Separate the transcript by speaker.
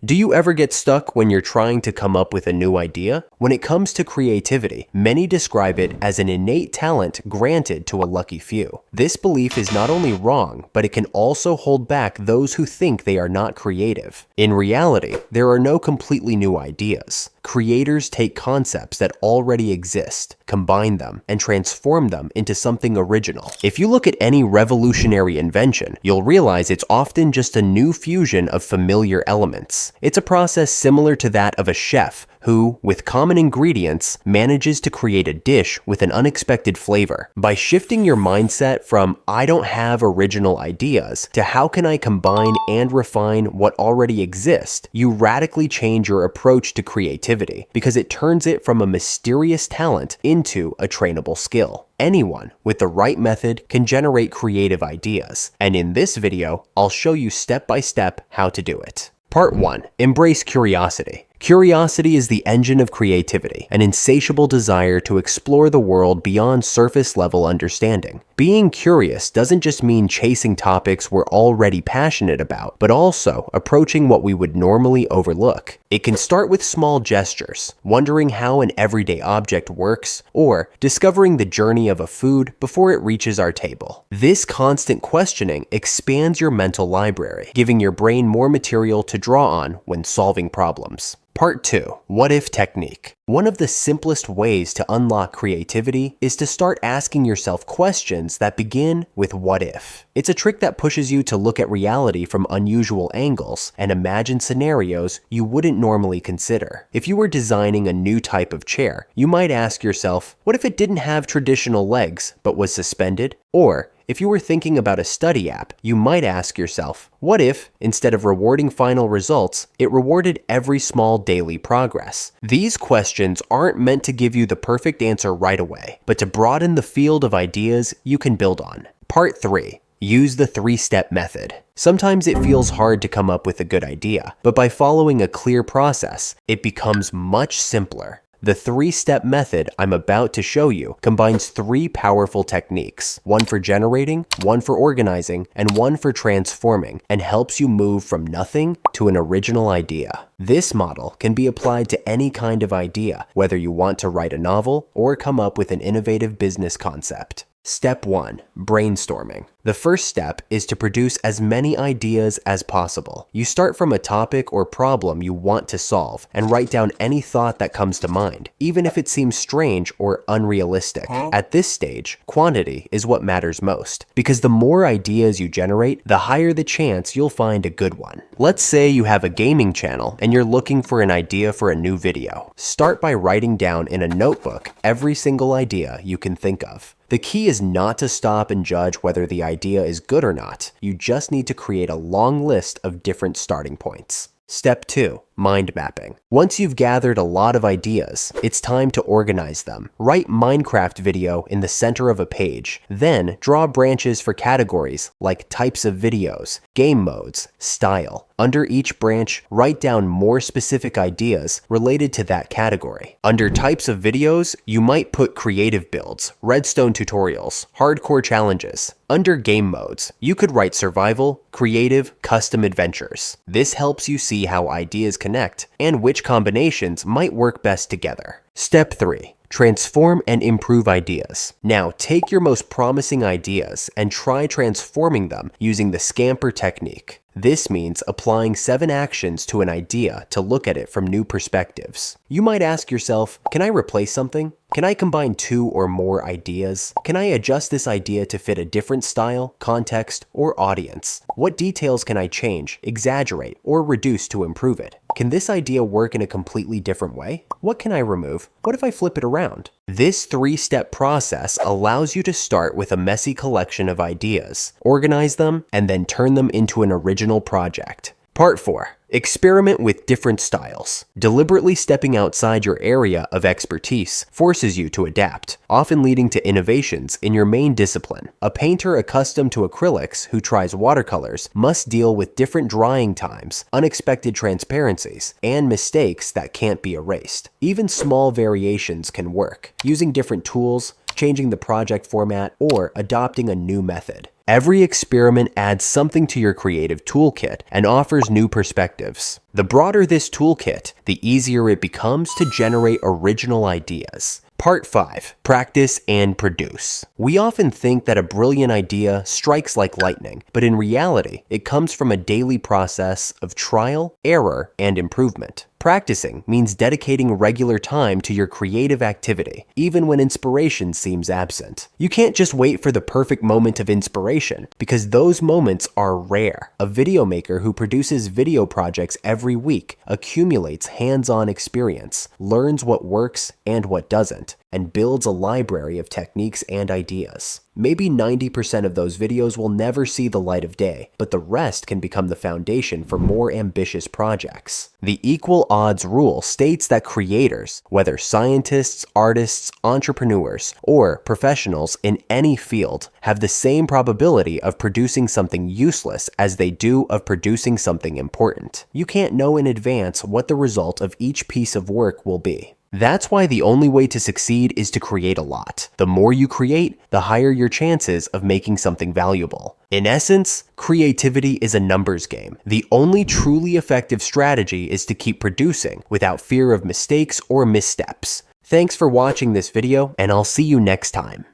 Speaker 1: Do you ever get stuck when you're trying to come up with a new idea? When it comes to creativity, many describe it as an innate talent granted to a lucky few. This belief is not only wrong, but it can also hold back those who think they are not creative. In reality, there are no completely new ideas. Creators take concepts that already exist, combine them, and transform them into something original. If you look at any revolutionary invention, you'll realize it's often just a new fusion of familiar elements. It's a process similar to that of a chef who, with common ingredients, manages to create a dish with an unexpected flavor. By shifting your mindset from "I don't have original ideas" to "how can I combine and refine what already exists," you radically change your approach to creativity because it turns it from a mysterious talent into a trainable skill. Anyone with the right method can generate creative ideas, and in this video, I'll show you step by step how to do it. Part 1. Embrace curiosity. Curiosity is the engine of creativity, an insatiable desire to explore the world beyond surface-level understanding. Being curious doesn't just mean chasing topics we're already passionate about, but also approaching what we would normally overlook. It can start with small gestures, wondering how an everyday object works, or discovering the journey of a food before it reaches our table. This constant questioning expands your mental library, giving your brain more material to draw on when solving problems. Part 2. What if technique. One of the simplest ways to unlock creativity is to start asking yourself questions that begin with what if. It's a trick that pushes you to look at reality from unusual angles and imagine scenarios you wouldn't normally consider. If you were designing a new type of chair, you might ask yourself, what if it didn't have traditional legs but was suspended? Or, if you were thinking about a study app, you might ask yourself, what if, instead of rewarding final results, it rewarded every small daily progress? These questions aren't meant to give you the perfect answer right away, but to broaden the field of ideas you can build on. Part 3. Use the 3-step method. Sometimes it feels hard to come up with a good idea, but by following a clear process, it becomes much simpler. The 3-step method I'm about to show you combines 3 powerful techniques, one for generating, one for organizing, and one for transforming, and helps you move from nothing to an original idea. This model can be applied to any kind of idea, whether you want to write a novel or come up with an innovative business concept. Step 1. Brainstorming. The first step is to produce as many ideas as possible. You start from a topic or problem you want to solve and write down any thought that comes to mind, even if it seems strange or unrealistic. At this stage, quantity is what matters most, because the more ideas you generate, the higher the chance you'll find a good one. Let's say you have a gaming channel and you're looking for an idea for a new video. Start by writing down in a notebook every single idea you can think of. The key is not to stop and judge whether the idea is good or not. You just need to create a long list of different starting points. Step 2. Mind mapping. Once you've gathered a lot of ideas, it's time to organize them. Write Minecraft video in the center of a page. Then draw branches for categories like types of videos, game modes, style. Under each branch, write down more specific ideas related to that category. Under types of videos, you might put creative builds, redstone tutorials, hardcore challenges. Under game modes, you could write survival, creative, custom adventures. This helps you see how ideas connect and which combinations might work best together. Step 3. Transform and improve ideas. Now take your most promising ideas and try transforming them using the Scamper technique. This means applying 7 actions to an idea to look at it from new perspectives. You might ask yourself, can I replace something? Can I combine 2 or more ideas? Can I adjust this idea to fit a different style, context, or audience? What details can I change, exaggerate, or reduce to improve it? Can this idea work in a completely different way? What can I remove? What if I flip it around? This 3-step process allows you to start with a messy collection of ideas, organize them, and then turn them into an original project. Part 4. Experiment with different styles. Deliberately stepping outside your area of expertise forces you to adapt, often leading to innovations in your main discipline. A painter accustomed to acrylics who tries watercolors must deal with different drying times, unexpected transparencies, and mistakes that can't be erased. Even small variations can work, using different tools, changing the project format, or adopting a new method. Every experiment adds something to your creative toolkit and offers new perspectives. The broader this toolkit, the easier it becomes to generate original ideas. Part 5. Practice and produce. We often think that a brilliant idea strikes like lightning, but in reality, it comes from a daily process of trial, error, and improvement. Practicing means dedicating regular time to your creative activity, even when inspiration seems absent. You can't just wait for the perfect moment of inspiration, because those moments are rare. A video maker who produces video projects every week accumulates hands-on experience, learns what works and what doesn't, and builds a library of techniques and ideas. Maybe 90% of those videos will never see the light of day, but the rest can become the foundation for more ambitious projects. The equal odds rule states that creators, whether scientists, artists, entrepreneurs, or professionals in any field, have the same probability of producing something useless as they do of producing something important. You can't know in advance what the result of each piece of work will be. That's why the only way to succeed is to create a lot. The more you create, the higher your chances of making something valuable. In essence, creativity is a numbers game. The only truly effective strategy is to keep producing without fear of mistakes or missteps. Thanks for watching this video, and I'll see you next time.